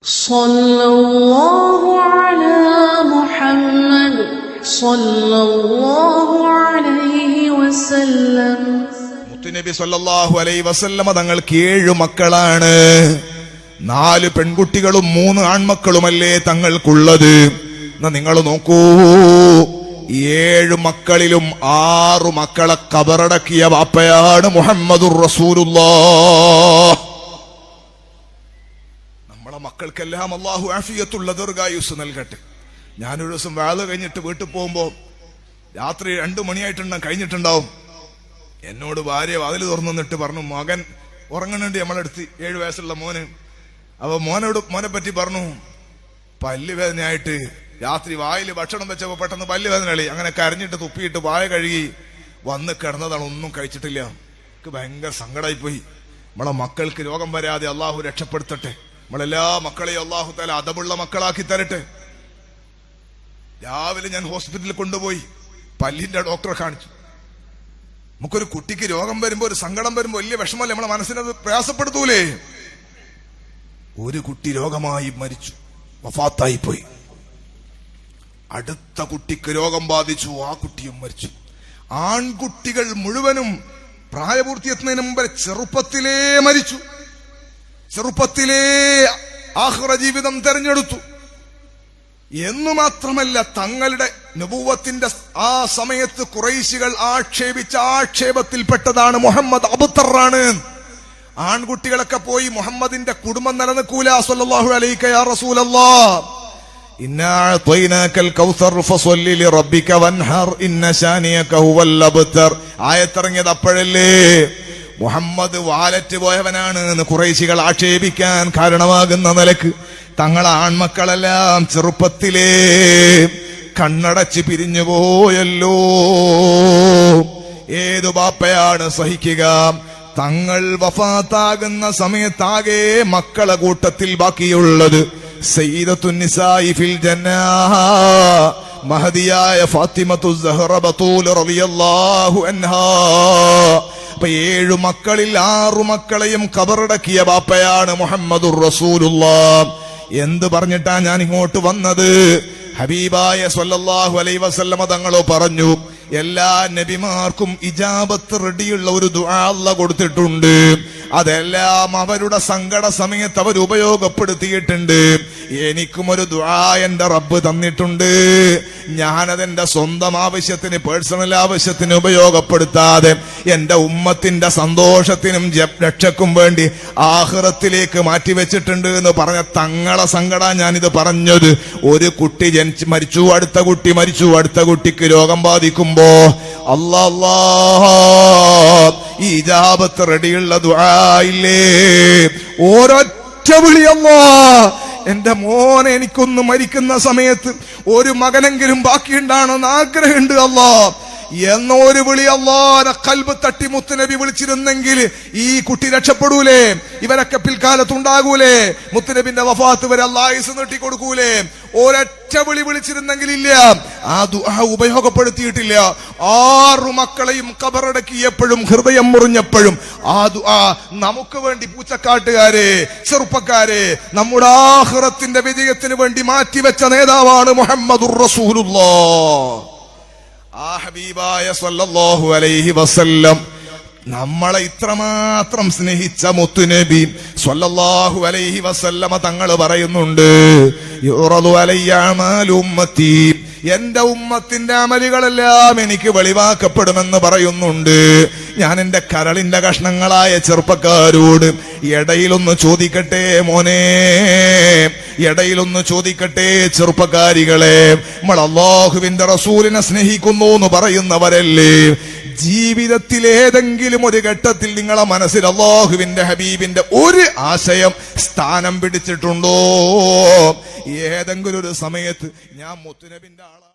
സല്ലല്ലാഹു അലാ മുഹമ്മദ് സല്ലല്ലാഹു അലൈഹി വസല്ലം. മുത്തുനബി സല്ലല്ലാഹു അലൈഹി വസല്ലമ തങ്ങൾക്ക് 7 മക്കളാണ്. 4 പെൺകുട്ടികളും 3 ആൺമക്കളുമല്ലേ തങ്ങൾക്കുള്ളത്. എന്നാ നിങ്ങൾ നോക്കൂ, 7 മക്കളിലും 6 മക്കളെ കബറടക്കിയ വാപ്പയാണ് മുഹമ്മദുർ റസൂലുള്ളാഹ്. നമ്മളെ മക്കൾക്കെല്ലാം അല്ലാഹു ആഫിയത്തുള്ള ദീർഘായുസ് നൽകട്ടെ. ഞാനൊരു ദിവസം വാള് കഴിഞ്ഞിട്ട് വീട്ടിൽ പോകുമ്പോ രാത്രി 2 മണിയായിട്ടുണ്ടാവും, കഴിഞ്ഞിട്ടുണ്ടാവും. എന്നോട് ഭാര്യ വാതിൽ തുറന്നിട്ട് പറഞ്ഞു, മകൻ ഉറങ്ങണുണ്ട് നമ്മളെടുത്ത്, 7 വയസ്സുള്ള മോന്. അപ്പൊ മോനെ പറ്റി പറഞ്ഞു, പല്ലുവേദനയായിട്ട് രാത്രി വായിൽ ഭക്ഷണം വെച്ചപ്പോ പെട്ടെന്ന് പല്ലുവേദന കളി, അങ്ങനെ കരഞ്ഞിട്ട് തുപ്പിയിട്ട് വായ കഴുകി വന്ന് കിടന്നതാണ്, ഒന്നും കഴിച്ചിട്ടില്ല. എനിക്ക് ഭയങ്കര സങ്കടമായിപ്പോയി. നമ്മളെ മക്കൾക്ക് രോഗം വരാതെ അള്ളാഹു രക്ഷപ്പെടുത്തട്ടെ. നമ്മളെല്ലാ മക്കളെയും അള്ളാഹു തആല അദബുള്ള മക്കളാക്കി തരട്ടെ. രാവിലെ ഞാൻ ഹോസ്പിറ്റലിൽ കൊണ്ടുപോയി പല്ലിന്റെ ഡോക്ടറെ കാണിച്ചു. നമുക്കൊരു കുട്ടിക്ക് രോഗം വരുമ്പോ, ഒരു സങ്കടം വരുമ്പോ വലിയ വിഷമല്ലേ, നമ്മളെ മനസ്സിനത് പ്രയാസപ്പെടുത്തൂലേ. ഒരു കുട്ടി രോഗമായി മരിച്ചു, വഫാത്തായി പോയി. അടുത്ത കുട്ടിക്ക് രോഗം ബാധിച്ചു, ആ കുട്ടിയും മരിച്ചു. ആൺകുട്ടികൾ മുഴുവനും പ്രായപൂർത്തിയെത്തുന്നതിന് മുമ്പ് ചെറുപ്പത്തിലേ മരിച്ചു. ചെറുപ്പത്തിലേ ആഖിറ ജീവിതം തെരഞ്ഞെടുത്തു. എന്നു മാത്രമല്ല, തങ്ങളുടെ നബുവത്തിന്റെ ആ സമയത്ത് ഖുറൈശികൾ ആക്ഷേപിച്ച ആക്ഷേപത്തിൽപ്പെട്ടതാണ് മുഹമ്മദ് അബ്തറാണ്. ആൺകുട്ടികളൊക്കെ പോയി മുഹമ്മദിന്റെ കുടുംബം നിലനിൽക്കൂല. സല്ലല്ലാഹു അലൈക യാ റസൂലല്ലാഹ്, ഇന്നാ അഅ്തൈനാകൽ കൗസർ ഫസല്ലി ലിറബ്ബിക വൻഹർ ഇന്ന ശാനിയക ഹുവൽ അബ്തർ. ആയത്തിറങ്ങിയത് അപ്പോഴല്ലേ. മുഹമ്മദ് വാലറ്റ് പോയവനാണ് എന്ന് ഖുറൈശികൾ ആക്ഷേപിക്കാൻ കാരണമാകുന്ന നിലക്ക് തങ്ങളെ ആൺമക്കളെല്ലാം ചെറുപ്പത്തിലേ കണ്ണടച്ച് പിരിഞ്ഞു പോയല്ലോ. ഏതു ബാപ്പയാണ് സഹിക്കുക? തങ്ങൾ വഫാത്താകുന്ന സമയത്താകെ മക്കളെ കൂട്ടത്തിൽ ബാക്കിയുള്ളത് സയ്യിദത്തുൻ നിസാഇ ഫിൽ ജന്നah, മഹദിയായ ഫാത്തിമത്തു സഹറ ബതൂൽ റളിയല്ലാഹു അൻഹാ. അപ്പൊ 7 മക്കളിൽ 6 മക്കളെയും കബറടക്കിയ ബാപ്പയാണ് മുഹമ്മദുർ റസൂലുള്ളാഹ്. എന്ത് പറഞ്ഞിട്ടാ ഞാൻ ഇങ്ങോട്ട് വന്നത്? ഹബീബായ സല്ലല്ലാഹു അലൈഹി വസല്ലമ തങ്ങളോ പറഞ്ഞു, എല്ലാ നബിമാർക്കും ഇജാബത്ത് റെഡിയുള്ള ഒരു ദുആ അല്ലാഹ് കൊടുത്തിട്ടുണ്ട്. അതെല്ലാം അവരുടെ സങ്കട സമയത്ത് അവർ ഉപയോഗപ്പെടുത്തിയിട്ടുണ്ട്. എനിക്കും ഒരു ദുആ എന്റെ റബ്ബ് തന്നിട്ടുണ്ട്. ഞാനതെന്റെ സ്വന്തം ആവശ്യത്തിന്, പേഴ്സണൽ ആവശ്യത്തിന് ഉപയോഗപ്പെടുത്താതെ എന്റെ ഉമ്മത്തിന്റെ സന്തോഷത്തിനും രക്ഷക്കും വേണ്ടി ആഖിറത്തിലേക്ക് മാറ്റിവെച്ചിട്ടുണ്ട് എന്ന് പറഞ്ഞ തങ്ങളെ സങ്കട ഞാനിത് പറഞ്ഞത്. ഒരു കുട്ടി മരിച്ചു, അടുത്ത കുട്ടി മരിച്ചു, അടുത്ത കുട്ടിക്ക് രോഗം ബാധിക്കുമ്പോ അല്ലാഹ് ഈ ഇജാബത്ത് റെഡിയുള്ള ദുആ ഇല്ലേ, ഒരൊറ്റ വിളി, അല്ലാഹ് എന്റെ മോനെ എനിക്കൊന്ന് മരിക്കുന്ന സമയത്ത് ഒരു മകനെങ്കിലും ബാക്കിയുണ്ടാണെന്ന് ആഗ്രഹമുണ്ട് അല്ലാഹ് എന്നൊരു വിളി അല്ലാഹുവിന്റെ ഖൽബ് തട്ടി മുത്തുനബി വിളിച്ചിരുന്നെങ്കിൽ ഈ കുട്ടി രക്ഷപ്പെടൂലേ? ഇവരൊക്കെ പിൽക്കാലത്തുണ്ടാകൂലേ? മുത്തുനബിന്റെ വഫാത്ത് വരെ അല്ലാഹ് ആയുസ് നീട്ടിക്കൊടുക്കൂലേ? ഒരൊറ്റ വിളി വിളിച്ചിരുന്നെങ്കിൽ ഇല്ല, ആ ദുആ ഉപയോഗപ്പെടുത്തിയിട്ടില്ല. 6 മക്കളെയും കബറടക്കിയപ്പോഴും ഹൃദയം മുറിഞ്ഞപ്പോഴും ആ ദുആ നമുക്ക് വേണ്ടി, പൂച്ചക്കാട്ടുകാരെ, ചെറുപ്പക്കാരെ, നമ്മുടെ ആഖിറത്തിന്റെ വിജയത്തിന് വേണ്ടി മാറ്റിവെച്ച നേതാവാണ് മുഹമ്മദുർ റസൂലുള്ളാഹ്. ആ ഹബീബായ സല്ലല്ലാഹു അലൈഹി വസല്ലം നമ്മളെ ഇത്രമാത്രം സ്നേഹിച്ച മുത്തുനബി സല്ലല്ലാഹു അലൈഹി വസല്ലമ തങ്ങൾ പറയുന്നുണ്ട്, യുറദു അലയ്യ അമാലു ഉമ്മത്തി, എന്റെ ഉമ്മത്തിന്റെ അമലുകളെല്ലാം എനിക്ക് വെളിവാക്കപ്പെടുമെന്ന് പറയുന്നുണ്ട്. ഞാൻ എന്റെ കരളിന്റെ കഷ്ണങ്ങളായ ചെറുപ്പക്കാരോട് ഇടയിലൊന്ന് ചോദിക്കട്ടെ മോനെ, ഇടയിലൊന്ന് ചോദിക്കട്ടെ ചെറുപ്പക്കാരികളെ, നമ്മൾ അല്ലാഹുവിന്റെ റസൂലിനെ സ്നേഹിക്കുന്നു എന്ന് പറയുന്നവരല്ലേ? ജീവിതത്തിൽ ഏതെങ്കിലും ഒരു ഘട്ടത്തിൽ നിങ്ങളെ മനസ്സിൽ അല്ലാഹുവിന്റെ ഹബീബിന്റെ ഒരു ആശയം സ്ഥാനം പിടിച്ചിട്ടുണ്ടോ? ഏതെങ്കിലും ഒരു സമയത്ത് ഞാൻ മുത്തുനബിന്റെ ആളാണ്